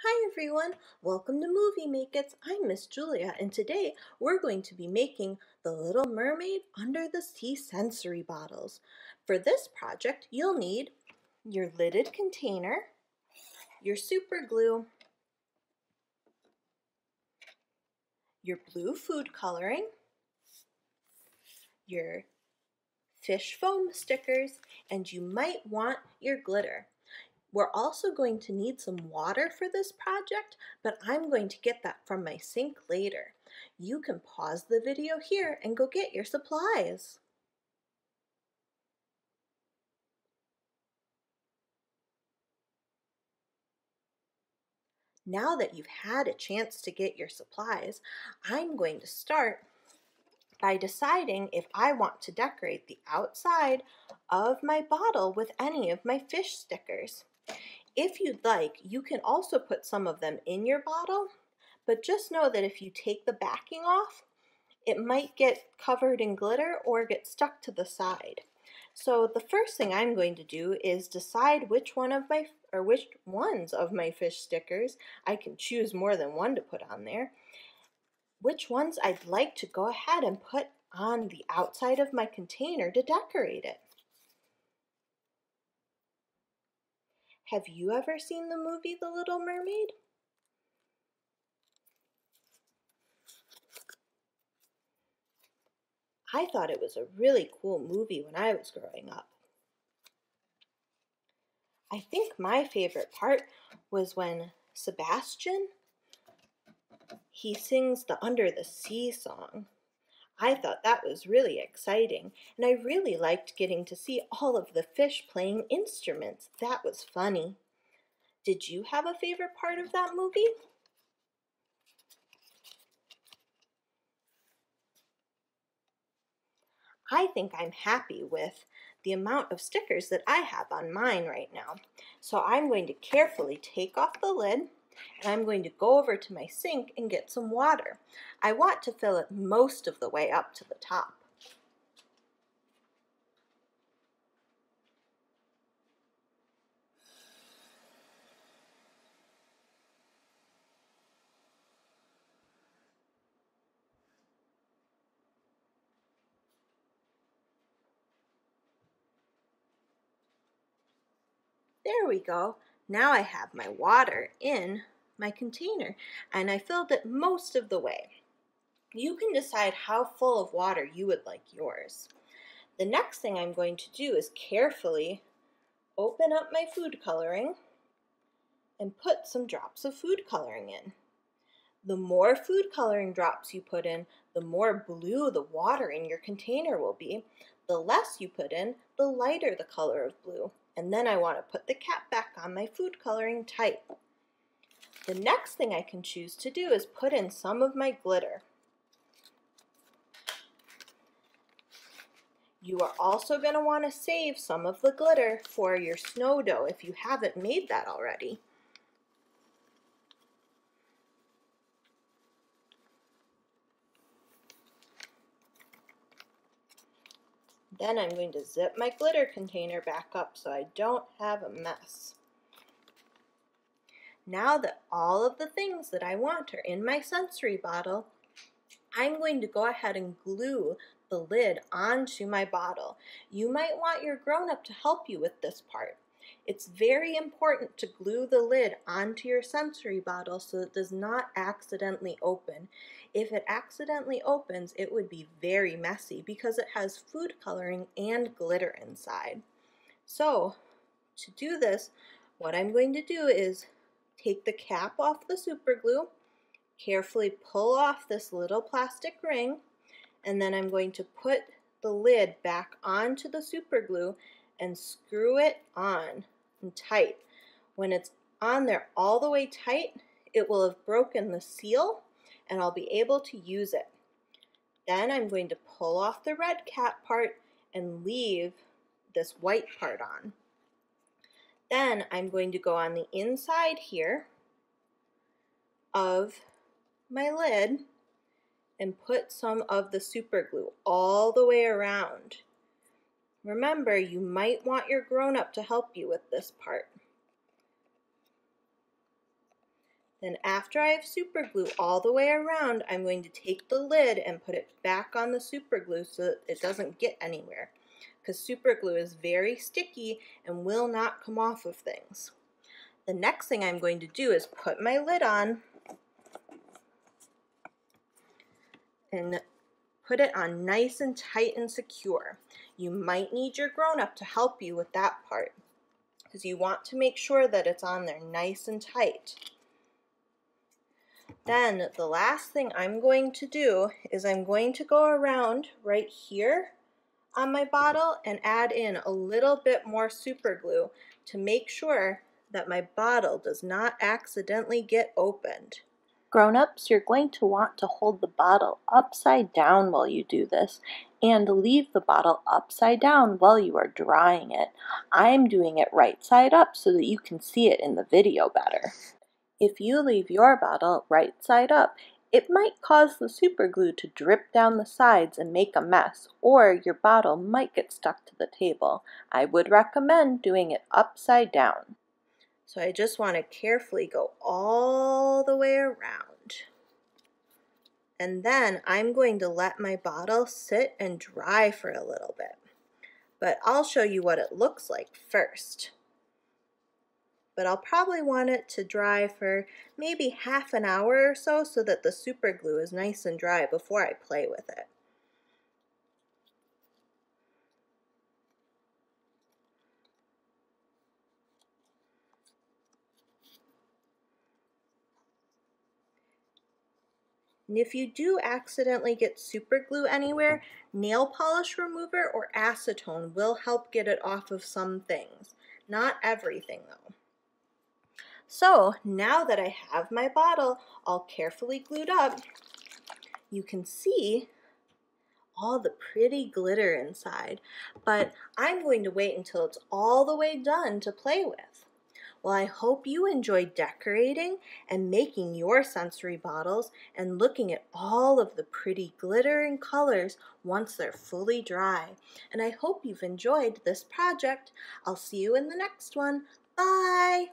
Hi everyone, welcome to Movie Make It. I'm Miss Julia and today we're going to be making the Little Mermaid Under the Sea sensory bottles. For this project you'll need your lidded container, your super glue, your blue food coloring, your fish foam stickers, and you might want your glitter. We're also going to need some water for this project, but I'm going to get that from my sink later. You can pause the video here and go get your supplies. Now that you've had a chance to get your supplies, I'm going to start by deciding if I want to decorate the outside of my bottle with any of my fish stickers. If you'd like, you can also put some of them in your bottle, but just know that if you take the backing off, it might get covered in glitter or get stuck to the side. So the first thing I'm going to do is decide which ones of my fish stickers, I can choose more than one to put on there, which ones I'd like to go ahead and put on the outside of my container to decorate it. Have you ever seen the movie The Little Mermaid? I thought it was a really cool movie when I was growing up. I think my favorite part was when Sebastian, he sings the Under the Sea song. I thought that was really exciting, and I really liked getting to see all of the fish playing instruments. That was funny. Did you have a favorite part of that movie? I think I'm happy with the amount of stickers that I have on mine right now. So I'm going to carefully take off the lid and I'm going to go over to my sink and get some water. I want to fill it most of the way up to the top. There we go. Now I have my water in my container and I filled it most of the way. You can decide how full of water you would like yours. The next thing I'm going to do is carefully open up my food coloring and put some drops of food coloring in. The more food coloring drops you put in, the more blue the water in your container will be. The less you put in, the lighter the color of blue. And then I want to put the cap back on my food coloring tight. The next thing I can choose to do is put in some of my glitter. You are also going to want to save some of the glitter for your snow dough if you haven't made that already. Then I'm going to zip my glitter container back up so I don't have a mess. Now that all of the things that I want are in my sensory bottle, I'm going to go ahead and glue the lid onto my bottle. You might want your grown-up to help you with this part. It's very important to glue the lid onto your sensory bottle so it does not accidentally open. If it accidentally opens, it would be very messy because it has food coloring and glitter inside. So, to do this, what I'm going to do is take the cap off the super glue, carefully pull off this little plastic ring, and then I'm going to put the lid back onto the super glue and screw it on and tight. When it's on there all the way tight, it will have broken the seal and I'll be able to use it. Then I'm going to pull off the red cap part and leave this white part on. Then I'm going to go on the inside here of my lid and put some of the super glue all the way around. Remember, you might want your grown-up to help you with this part. Then after I have super glue all the way around, I'm going to take the lid and put it back on the super glue so that it doesn't get anywhere, because super glue is very sticky and will not come off of things. The next thing I'm going to do is put my lid on and put it on nice and tight and secure. You might need your grown-up to help you with that part, because you want to make sure that it's on there nice and tight. Then the last thing I'm going to do is I'm going to go around right here on my bottle and add in a little bit more super glue to make sure that my bottle does not accidentally get opened. Grown-ups, you're going to want to hold the bottle upside down while you do this and leave the bottle upside down while you are drying it. I'm doing it right side up so that you can see it in the video better. If you leave your bottle right side up, it might cause the super glue to drip down the sides and make a mess, or your bottle might get stuck to the table. I would recommend doing it upside down. So I just want to carefully go all the way around. And then I'm going to let my bottle sit and dry for a little bit. But I'll show you what it looks like first. But I'll probably want it to dry for maybe half an hour or so that the super glue is nice and dry before I play with it. And if you do accidentally get super glue anywhere, nail polish remover or acetone will help get it off of some things. Not everything though. So now that I have my bottle all carefully glued up, you can see all the pretty glitter inside, but I'm going to wait until it's all the way done to play with. Well, I hope you enjoyed decorating and making your sensory bottles and looking at all of the pretty glitter and colors once they're fully dry. And I hope you've enjoyed this project. I'll see you in the next one. Bye!